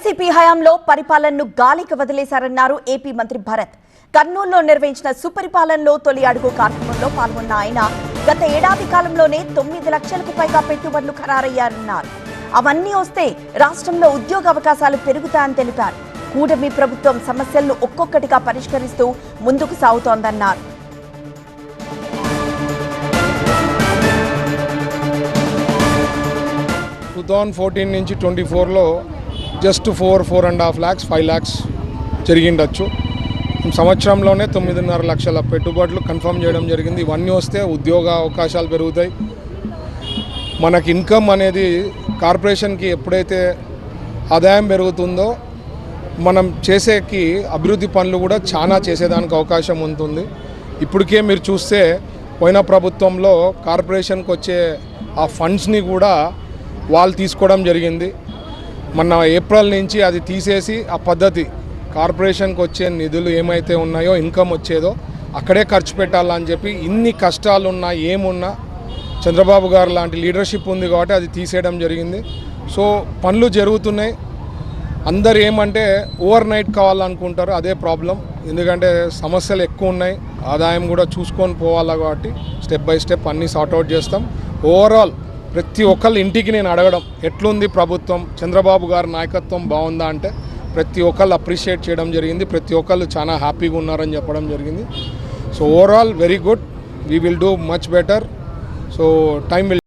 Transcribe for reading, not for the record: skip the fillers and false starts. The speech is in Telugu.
వైసీపీ హయాంలో పరిపాలనను గాలికి వదిలేశారన్నారు ఏపీ మంత్రి భరత్. కర్నూలులో నిర్వహించిన సుపరిపాలనలో తొలి అడుగు కార్యక్రమంలో పాల్గొన్న ఆయన గత ఏడాది కాలంలోనే 9 లక్షలకు పైగా పెట్టుబడులు ఖరారయ్యారన్నారు. అవన్నీ వస్తే రాష్ట్రంలో ఉద్యోగ అవకాశాలు పెరుగుతాయని తెలిపారు. కూటమి ప్రభుత్వం సమస్యలను ఒక్కొక్కటిగా పరిష్కరిస్తూ ముందుకు సాగుతోందన్నారు. 2014 నుంచి 24లో జస్ట్ 4.5 lakhs 5 lakhs జరిగిండొచ్చు. సంవత్సరంలోనే 9.5 లక్షల పెట్టుబడులు కన్ఫర్మ్ చేయడం జరిగింది. ఇవన్నీ వస్తే ఉద్యోగ అవకాశాలు పెరుగుతాయి. మనకి ఇన్కమ్ అనేది కార్పొరేషన్కి ఎప్పుడైతే ఆదాయం పెరుగుతుందో మనం చేసేకి అభివృద్ధి పనులు కూడా చాలా చేసేదానికి అవకాశం ఉంటుంది. ఇప్పటికే మీరు చూస్తే పోయిన ప్రభుత్వంలో కార్పొరేషన్కి వచ్చే ఆ ఫండ్స్ని కూడా వాళ్ళు తీసుకోవడం జరిగింది. మన ఏప్రిల్ నుంచి అది తీసేసి ఆ పద్ధతి కార్పొరేషన్కి వచ్చే నిధులు ఏమైతే ఉన్నాయో ఇన్కమ్ వచ్చేదో అక్కడే ఖర్చు పెట్టాలని చెప్పి ఇన్ని కష్టాలున్నా ఏమున్నా చంద్రబాబు గారు లాంటి లీడర్షిప్ ఉంది కాబట్టి అది తీసేయడం జరిగింది. సో పనులు జరుగుతున్నాయి. అందరు ఏమంటే ఓవర్ నైట్ కావాలనుకుంటారు, అదే ప్రాబ్లం. ఎందుకంటే సమస్యలు ఎక్కువ ఉన్నాయి, ఆదాయం కూడా చూసుకొని పోవాలా కాబట్టి స్టెప్ బై స్టెప్ అన్నీ సార్ట్అవుట్ చేస్తాం. ఓవరాల్ ప్రతి ఒక్కళ్ళ ఇంటికి నేను అడగడం ఎట్లుంది ప్రభుత్వం, చంద్రబాబు గారి నాయకత్వం బాగుందా అంటే ప్రతి ఒక్కళ్ళు అప్రిషియేట్ చేయడం జరిగింది. ప్రతి ఒక్కళ్ళు చాలా హ్యాపీగా ఉన్నారని చెప్పడం జరిగింది. So overall very good, we will do much better. So time will